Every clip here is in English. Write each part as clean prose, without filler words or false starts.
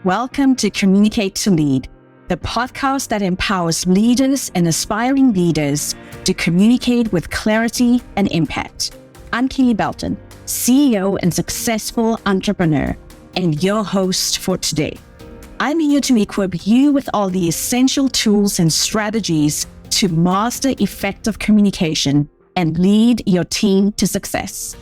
Welcome to Communicate to Lead, the podcast that empowers leaders and aspiring leaders to communicate with clarity and impact. I'm Kele Belton, CEO and successful entrepreneur, and your host for today. I'm here to equip you with all the essential tools and strategies to master effective communication and lead your team to success.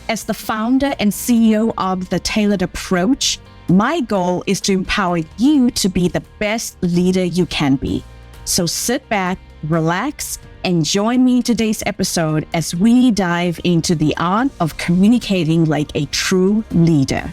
As the founder and CEO of The Tailored Approach, my goal is to empower you to be the best leader you can be. So sit back, relax, and join me in today's episode as we dive into the art of communicating like a true leader.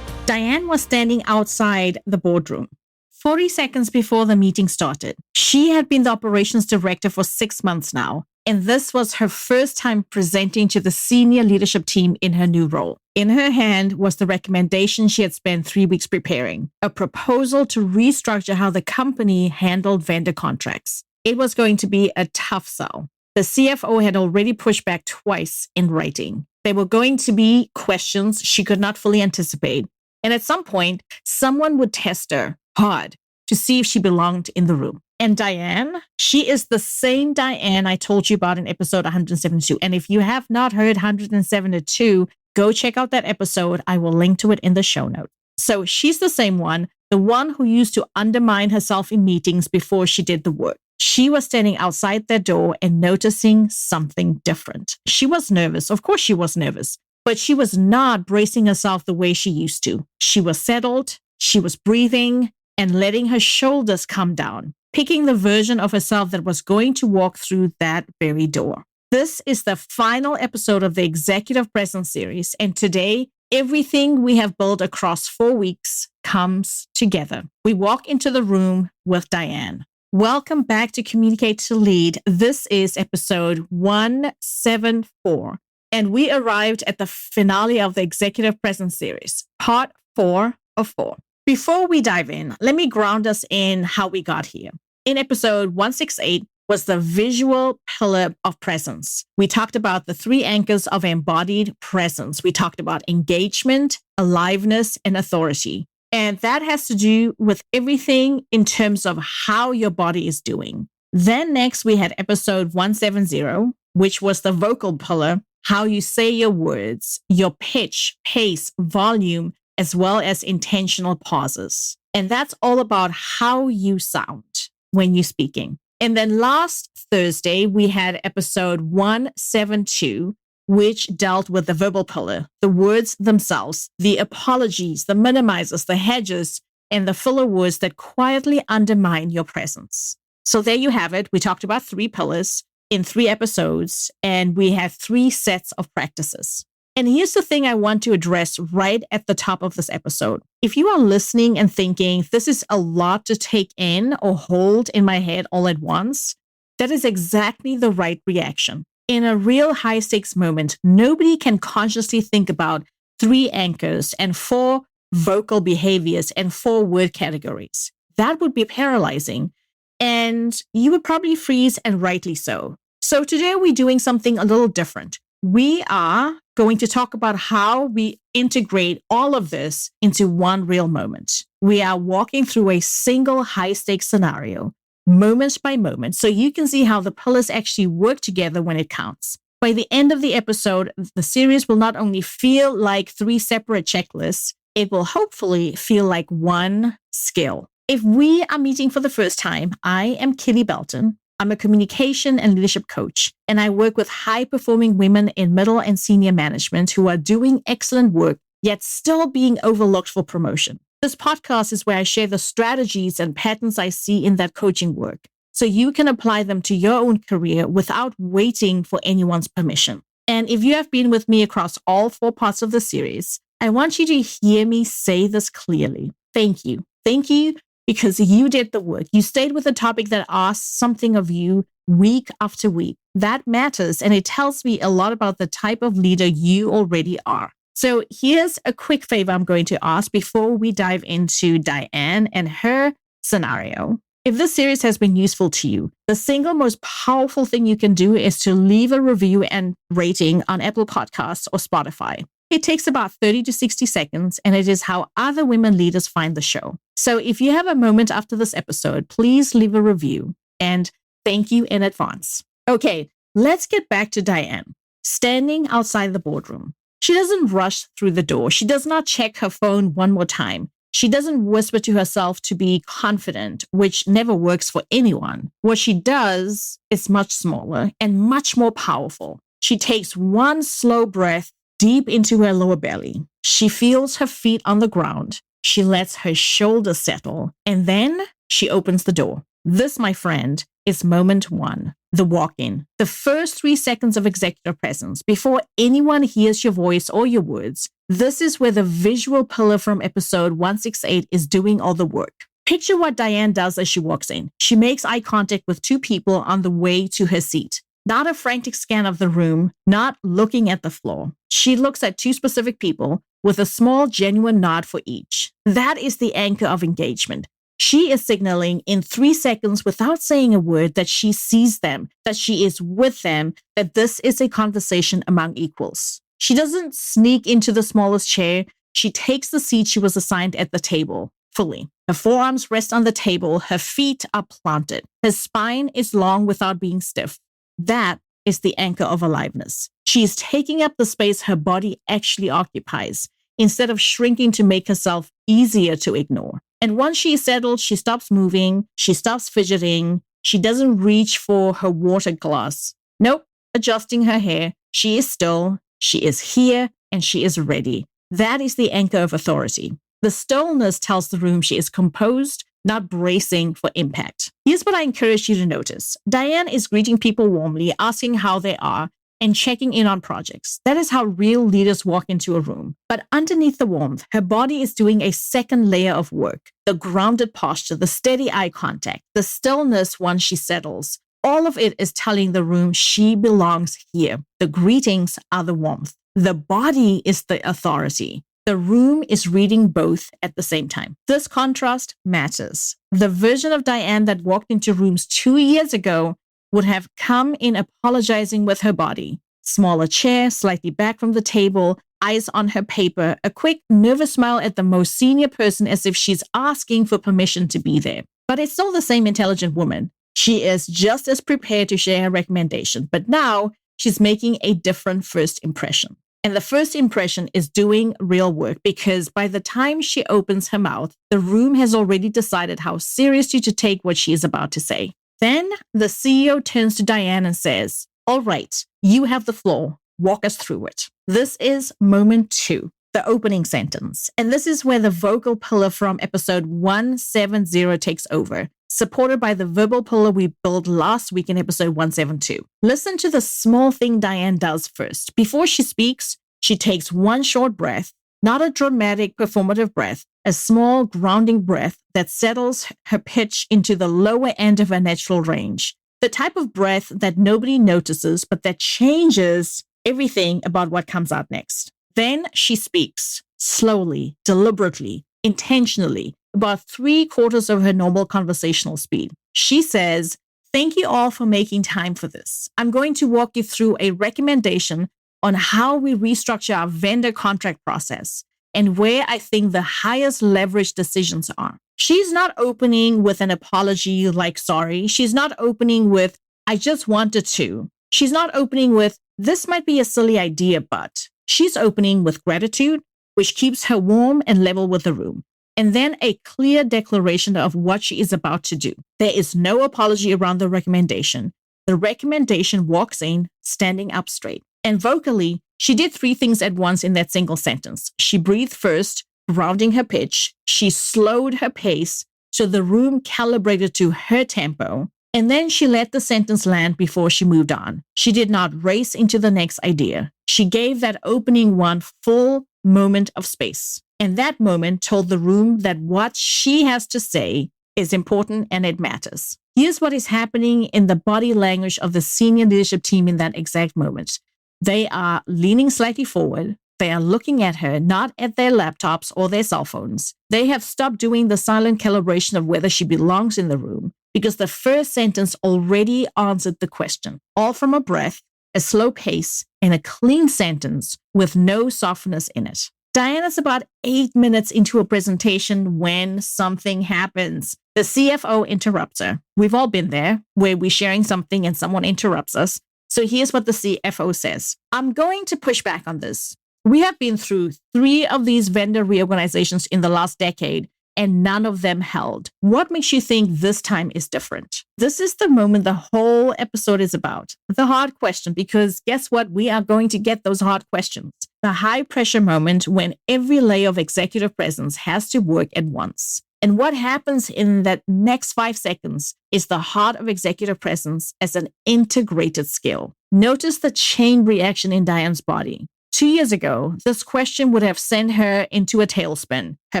Diane was standing outside the boardroom 40 seconds before the meeting started. She had been the operations director for 6 months now, and this was her first time presenting to the senior leadership team in her new role. In her hand was the recommendation she had spent 3 weeks preparing, a proposal to restructure how the company handled vendor contracts. It was going to be a tough sell. The CFO had already pushed back twice in writing. There were going to be questions she could not fully anticipate, and at some point, someone would test her hard to see if she belonged in the room. And Diane, she is the same Diane I told you about in episode 172. And if you have not heard 172, go check out that episode. I will link to it in the show notes. So she's the same one, the one who used to undermine herself in meetings before she did the work. She was standing outside their door and noticing something different. She was nervous. Of course she was nervous, but she was not bracing herself the way she used to. She was settled. She was breathing and letting her shoulders come down, picking the version of herself that was going to walk through that very door. This is the final episode of the Executive Presence series, and today, everything we have built across 4 weeks comes together. We walk into the room with Diane. Welcome back to Communicate to Lead. This is episode 174, and we arrived at the finale of the Executive Presence series, part 4 of 4. Before we dive in, let me ground us in how we got here. In episode 168 was the visual pillar of presence. We talked about the 3 anchors of embodied presence. We talked about engagement, aliveness, and authority. And that has to do with everything in terms of how your body is doing. Then next we had episode 170, which was the vocal pillar, how you say your words, your pitch, pace, volume, as well as intentional pauses. And that's all about how you sound when you're speaking. And then last Thursday, we had episode 172, which dealt with the verbal pillar, the words themselves, the apologies, the minimizers, the hedges, and the filler words that quietly undermine your presence. So there you have it. We talked about 3 pillars in 3 episodes, and we have 3 sets of practices. And here's the thing I want to address right at the top of this episode. If you are listening and thinking, this is a lot to take in or hold in my head all at once, that is exactly the right reaction. In a real high-stakes moment, nobody can consciously think about 3 anchors and 4 vocal behaviors and 4 word categories. That would be paralyzing, and you would probably freeze, and rightly so. So today we're doing something a little different. We are going to talk about how we integrate all of this into one real moment. We are walking through a single high-stakes scenario, moment by moment, so you can see how the pillars actually work together when it counts. By the end of the episode, the series will not only feel like 3 separate checklists, it will hopefully feel like one skill. If we are meeting for the first time, I am Kele Belton. I'm a communication and leadership coach, and I work with high-performing women in middle and senior management who are doing excellent work, yet still being overlooked for promotion. This podcast is where I share the strategies and patterns I see in that coaching work, so you can apply them to your own career without waiting for anyone's permission. And if you have been with me across all 4 parts of the series, I want you to hear me say this clearly. Thank you. Thank you. Because you did the work. You stayed with a topic that asks something of you week after week. That matters, and it tells me a lot about the type of leader you already are. So here's a quick favor I'm going to ask before we dive into Diane and her scenario. If this series has been useful to you, the single most powerful thing you can do is to leave a review and rating on Apple Podcasts or Spotify. It takes about 30 to 60 seconds, and it is how other women leaders find the show. So if you have a moment after this episode, please leave a review, and thank you in advance. Okay, let's get back to Diane, standing outside the boardroom. She doesn't rush through the door. She does not check her phone one more time. She doesn't whisper to herself to be confident, which never works for anyone. What she does is much smaller and much more powerful. She takes one slow breath deep into her lower belly. She feels her feet on the ground. She lets her shoulders settle, and then she opens the door. This, my friend, is moment one, the walk-in. The first 3 seconds of executive presence before anyone hears your voice or your words. This is where the visual pillar from episode 168 is doing all the work. Picture what Diane does as she walks in. She makes eye contact with 2 people on the way to her seat. Not a frantic scan of the room, not looking at the floor. She looks at 2 specific people with a small, genuine nod for each. That is the anchor of engagement. She is signaling in 3 seconds without saying a word that she sees them, that she is with them, that this is a conversation among equals. She doesn't sneak into the smallest chair. She takes the seat she was assigned at the table fully. Her forearms rest on the table. Her feet are planted. Her spine is long without being stiff. That is the anchor of aliveness. She is taking up the space her body actually occupies instead of shrinking to make herself easier to ignore. And once she is settled, she stops moving. She stops fidgeting. She doesn't reach for her water glass. Nope, adjusting her hair. She is still. She is here and she is ready. That is the anchor of authority. The stillness tells the room she is composed, not bracing for impact. Here's what I encourage you to notice. Diane is greeting people warmly, asking how they are, and checking in on projects. That is how real leaders walk into a room. But underneath the warmth, her body is doing a second layer of work. The grounded posture, the steady eye contact, the stillness once she settles. All of it is telling the room she belongs here. The greetings are the warmth. The body is the authority. The room is reading both at the same time. This contrast matters. The version of Diane that walked into rooms 2 years ago would have come in apologizing with her body. Smaller chair, slightly back from the table, eyes on her paper, a quick, nervous smile at the most senior person as if she's asking for permission to be there. But it's still the same intelligent woman. She is just as prepared to share her recommendation, but now she's making a different first impression. And the first impression is doing real work because by the time she opens her mouth, the room has already decided how seriously to take what she is about to say. Then the CEO turns to Diane and says, "All right, you have the floor. Walk us through it." This is moment 2, the opening sentence. And this is where the vocal pillar from episode 170 takes over, supported by the verbal pillar we built last week in episode 172. Listen to the small thing Diane does first. Before she speaks, she takes one short breath, not a dramatic performative breath, a small grounding breath that settles her pitch into the lower end of her natural range. The type of breath that nobody notices, but that changes everything about what comes out next. Then she speaks slowly, deliberately, intentionally, about 3/4 of her normal conversational speed. She says, "Thank you all for making time for this. I'm going to walk you through a recommendation on how we restructure our vendor contract process and where I think the highest leverage decisions are." She's not opening with an apology like sorry. She's not opening with, "I just wanted to." She's not opening with, "This might be a silly idea, but." She's opening with gratitude, which keeps her warm and level with the room. And then a clear declaration of what she is about to do. There is no apology around the recommendation. The recommendation walks in, standing up straight. And vocally, she did 3 things at once in that single sentence. She breathed first, grounding her pitch. She slowed her pace so the room calibrated to her tempo. And then she let the sentence land before she moved on. She did not race into the next idea. She gave that opening one full moment of space. And that moment told the room that what she has to say is important and it matters. Here's what is happening in the body language of the senior leadership team in that exact moment. They are leaning slightly forward. They are looking at her, not at their laptops or their cell phones. They have stopped doing the silent calibration of whether she belongs in the room because the first sentence already answered the question, all from a breath, a slow pace, and a clean sentence with no softness in it. Diane is about 8 minutes into a presentation when something happens. The CFO interrupts her. We've all been there, where we're sharing something and someone interrupts us. So here's what the CFO says. I'm going to push back on this. We have been through 3 of these vendor reorganizations in the last decade, and none of them held. What makes you think this time is different? This is the moment the whole episode is about. The hard question, because guess what? We are going to get those hard questions. The high pressure moment when every layer of executive presence has to work at once. And what happens in that next 5 seconds is the heart of executive presence as an integrated skill. Notice the chain reaction in Diane's body. 2 years ago, this question would have sent her into a tailspin. Her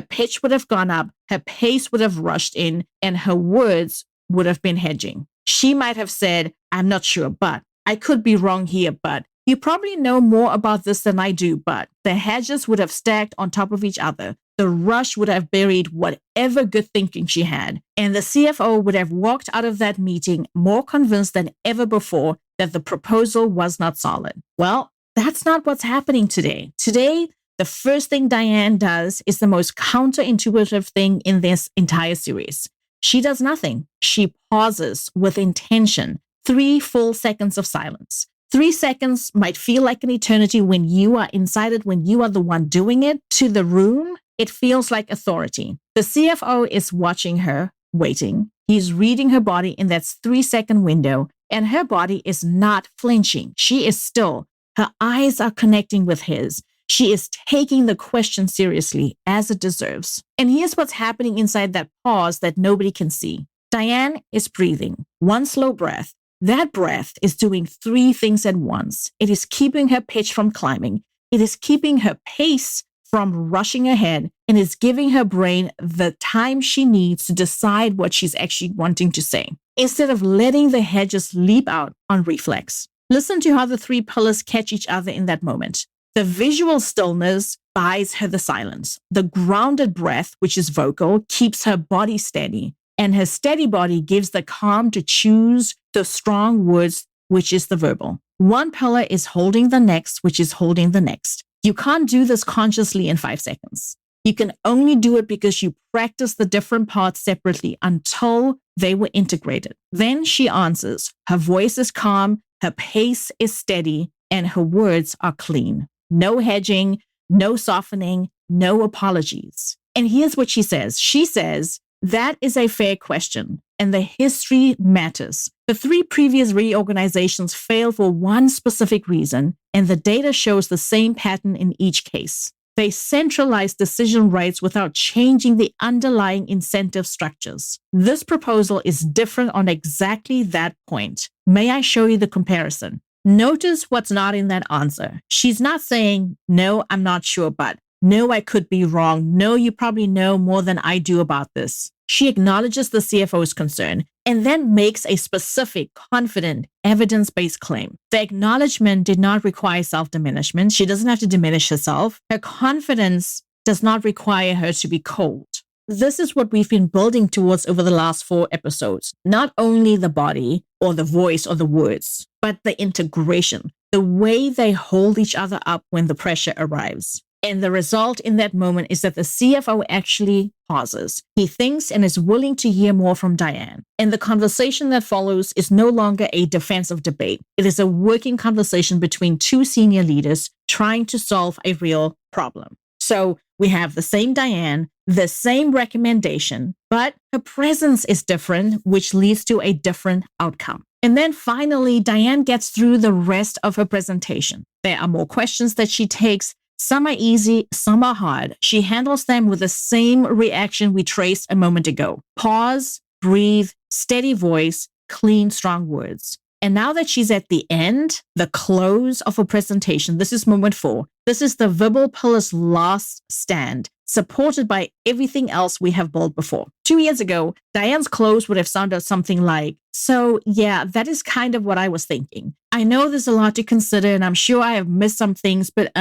pitch would have gone up, her pace would have rushed in, and her words would have been hedging. She might have said, I'm not sure, but I could be wrong here, but you probably know more about this than I do, but the hedges would have stacked on top of each other. The rush would have buried whatever good thinking she had, and the CFO would have walked out of that meeting more convinced than ever before that the proposal was not solid. Well, that's not what's happening today. Today, the first thing Diane does is the most counterintuitive thing in this entire series. She does nothing. She pauses with intention. 3 full seconds of silence. 3 seconds might feel like an eternity when you are inside it, when you are the one doing it. To the room, it feels like authority. The CFO is watching her, waiting. He's reading her body in that 3-second window, and her body is not flinching. She is still. Her eyes are connecting with his. She is taking the question seriously, as it deserves. And here's what's happening inside that pause that nobody can see. Diane is breathing. 1 slow breath. That breath is doing 3 things at once. It is keeping her pitch from climbing. It is keeping her pace from rushing ahead, and is giving her brain the time she needs to decide what she's actually wanting to say, instead of letting the hedges leap out on reflex. Listen to how the 3 pillars catch each other in that moment. The visual stillness buys her the silence. The grounded breath, which is vocal, keeps her body steady. And her steady body gives the calm to choose the strong words, which is the verbal. 1 pillar is holding the next, which is holding the next. You can't do this consciously in 5 seconds. You can only do it because you practice the different parts separately until they were integrated. Then she answers. Her voice is calm, her pace is steady, and her words are clean. No hedging, no softening, no apologies. And here's what she says. She says, that is a fair question, and the history matters. The 3 previous reorganizations failed for one specific reason, and the data shows the same pattern in each case. They centralized decision rights without changing the underlying incentive structures. This proposal is different on exactly that point. May I show you the comparison? Notice what's not in that answer. She's not saying, no, I'm not sure, but no, I could be wrong. No, you probably know more than I do about this. She acknowledges the CFO's concern and then makes a specific, confident, evidence-based claim. The acknowledgement did not require self-diminishment. She doesn't have to diminish herself. Her confidence does not require her to be cold. This is what we've been building towards over the last 4 episodes. Not only the body or the voice or the words, but the integration, the way they hold each other up when the pressure arrives. And the result in that moment is that the CFO actually pauses. He thinks and is willing to hear more from Diane. And the conversation that follows is no longer a defensive debate. It is a working conversation between 2 senior leaders trying to solve a real problem. So we have the same Diane, the same recommendation, but her presence is different, which leads to a different outcome. And then finally, Diane gets through the rest of her presentation. There are more questions that she takes. Some are easy, some are hard. She handles them with the same reaction we traced a moment ago. Pause, breathe, steady voice, clean, strong words. And now that she's at the end, the close of her presentation, this is moment 4. This is the verbal pillar's last stand, supported by everything else we have built before. 2 years ago, Diane's close would have sounded something like, so yeah, that is kind of what I was thinking. I know there's a lot to consider and I'm sure I have missed some things, but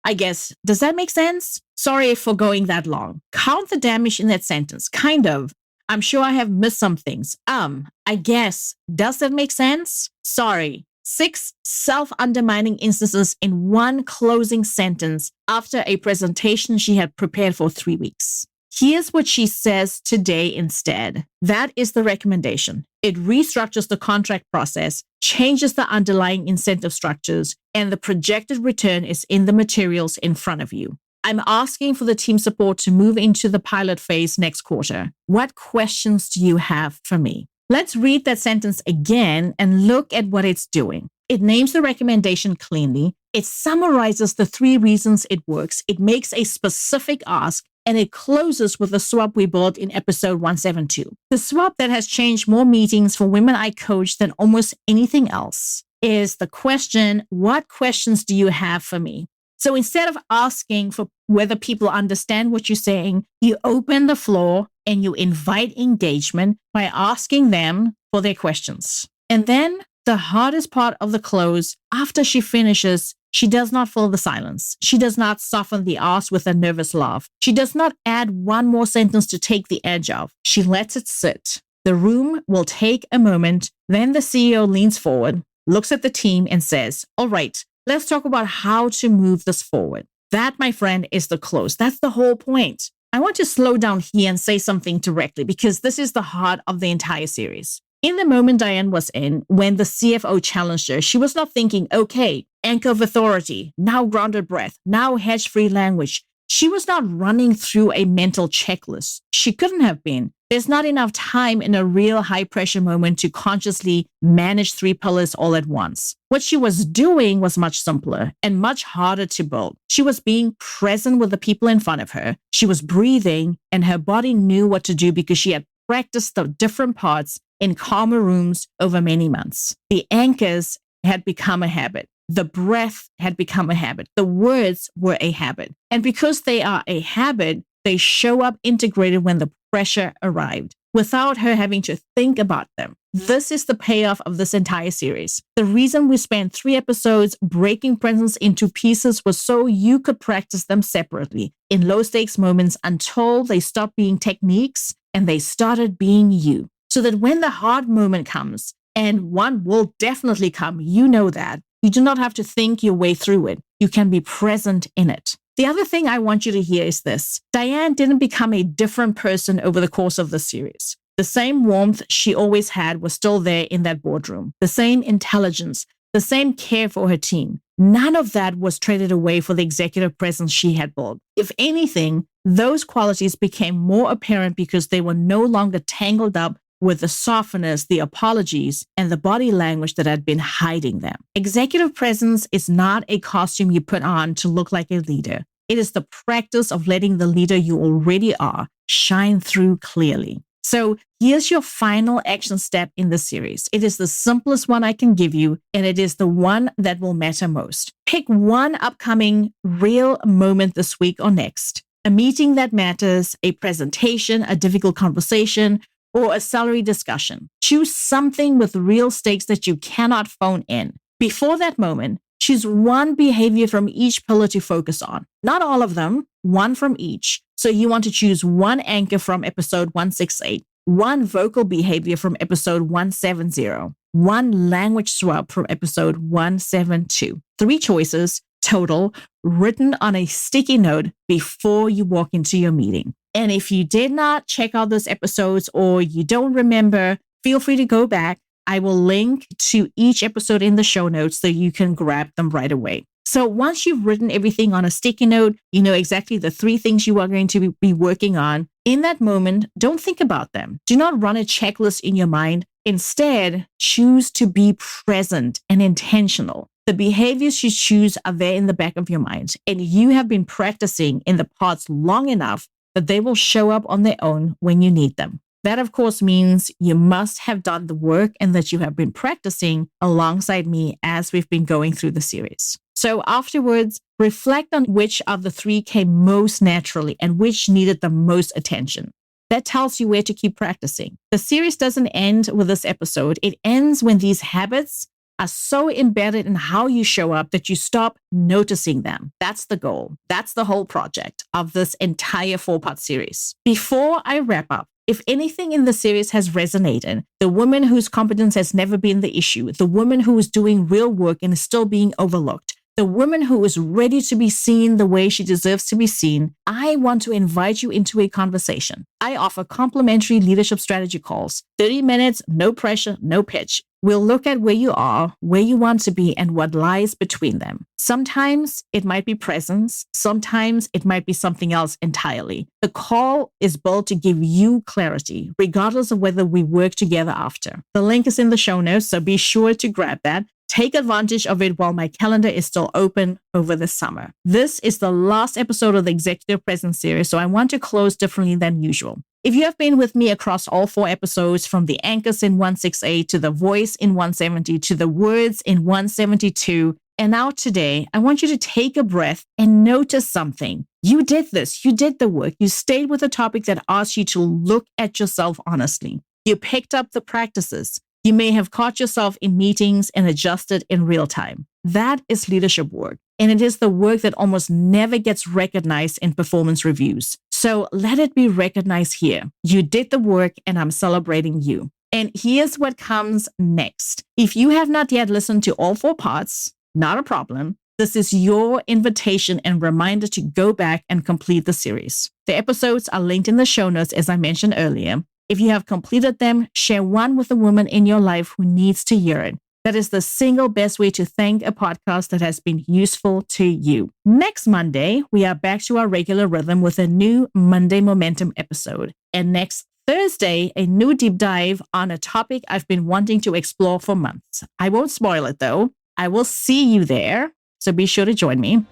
I guess. Does that make sense? Sorry for going that long. Count the damage in that sentence. Kind of. I'm sure I have missed some things. I guess. Does that make sense? Sorry. 6 self-undermining instances in one closing sentence after a presentation she had prepared for 3 weeks. Here's what she says today instead. That is the recommendation. It restructures the contract process, changes the underlying incentive structures, and the projected return is in the materials in front of you. I'm asking for the team support to move into the pilot phase next quarter. What questions do you have for me? Let's read that sentence again and look at what it's doing. It names the recommendation cleanly. It summarizes the 3 reasons it works. It makes a specific ask, and it closes with the swap we built in episode 172. The swap that has changed more meetings for women I coach than almost anything else is the question, what questions do you have for me? So instead of asking for whether people understand what you're saying, you open the floor and you invite engagement by asking them for their questions. And then the hardest part of the close, after she finishes, she does not fill the silence. She does not soften the ask with a nervous laugh. She does not add one more sentence to take the edge off. She lets it sit. The room will take a moment. Then the CEO leans forward, looks at the team and says, all right, let's talk about how to move this forward. That, my friend, is the close. That's the whole point. I want to slow down here and say something directly because this is the heart of the entire series. In the moment Diane was in, when the CFO challenged her, she was not thinking, okay, anchor of authority, now grounded breath, now hedge-free language. She was not running through a mental checklist. She couldn't have been. There's not enough time in a real high-pressure moment to consciously manage 3 pillars all at once. What she was doing was much simpler and much harder to build. She was being present with the people in front of her. She was breathing, and her body knew what to do because she had practiced the different parts in calmer rooms over many months. The anchors had become a habit. The breath had become a habit. The words were a habit. And because they are a habit, they show up integrated when the pressure arrived, without her having to think about them. This is the payoff of this entire series. The reason we spent 3 episodes breaking presents into pieces was so you could practice them separately in low-stakes moments until they stopped being techniques and they started being you. So that when the hard moment comes, and one will definitely come, you know that, you do not have to think your way through it. You can be present in it. The other thing I want you to hear is this. Diane didn't become a different person over the course of the series. The same warmth she always had was still there in that boardroom. The same intelligence, the same care for her team. None of that was traded away for the executive presence she had built. If anything, those qualities became more apparent because they were no longer tangled up with the softness, the apologies, and the body language that had been hiding them. Executive presence is not a costume you put on to look like a leader. It is the practice of letting the leader you already are shine through clearly. So here's your final action step in the series. It is the simplest one I can give you, and it is the one that will matter most. Pick one upcoming real moment this week or next. A meeting that matters, a presentation, a difficult conversation, or a salary discussion. Choose something with real stakes that you cannot phone in. Before that moment, choose one behavior from each pillar to focus on. Not all of them, one from each. So you want to choose one anchor from episode 168, one vocal behavior from episode 170, one language swap from episode 172. 3 choices total, written on a sticky note before you walk into your meeting. And if you did not check out those episodes or you don't remember, feel free to go back. I will link to each episode in the show notes so you can grab them right away. So once you've written everything on a sticky note, you know exactly the 3 things you are going to be working on. In that moment, don't think about them. Do not run a checklist in your mind. Instead, choose to be present and intentional. The behaviors you choose are there in the back of your mind, and you have been practicing in the parts long enough that they will show up on their own when you need them. That, of course, means you must have done the work and that you have been practicing alongside me as we've been going through the series. So afterwards, reflect on which of the 3 came most naturally and which needed the most attention. That tells you where to keep practicing. The series doesn't end with this episode. It ends when these habits are so embedded in how you show up that you stop noticing them. That's the goal. That's the whole project of this entire 4-part series. Before I wrap up, if anything in the series has resonated, the woman whose competence has never been the issue, the woman who is doing real work and is still being overlooked, the woman who is ready to be seen the way she deserves to be seen, I want to invite you into a conversation. I offer complimentary leadership strategy calls, 30 minutes, no pressure, no pitch. We'll look at where you are, where you want to be, and what lies between them. Sometimes it might be presence. Sometimes it might be something else entirely. The call is built to give you clarity, regardless of whether we work together after. The link is in the show notes, so be sure to grab that. Take advantage of it while my calendar is still open over the summer. This is the last episode of the Executive Presence series, so I want to close differently than usual. If you have been with me across all 4 episodes, from the anchors in 168 to the voice in 170 to the words in 172, and now today, I want you to take a breath and notice something. You did this. You did the work. You stayed with a topic that asked you to look at yourself honestly. You picked up the practices. You may have caught yourself in meetings and adjusted in real time. That is leadership work, and it is the work that almost never gets recognized in performance reviews. So let it be recognized here. You did the work, and I'm celebrating you. And here's what comes next. If you have not yet listened to all 4 parts, not a problem. This is your invitation and reminder to go back and complete the series. The episodes are linked in the show notes, as I mentioned earlier. If you have completed them, share one with a woman in your life who needs to hear it. That is the single best way to thank a podcast that has been useful to you. Next Monday, we are back to our regular rhythm with a new Monday Momentum episode. And next Thursday, a new deep dive on a topic I've been wanting to explore for months. I won't spoil it though. I will see you there, so be sure to join me.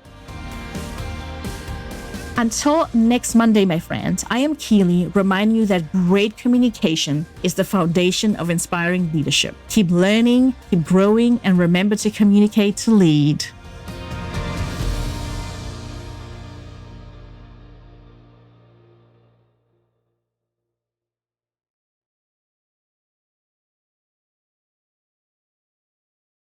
Until next Monday, my friends, I am Kele, reminding you that great communication is the foundation of inspiring leadership. Keep learning, keep growing, and remember to communicate to lead.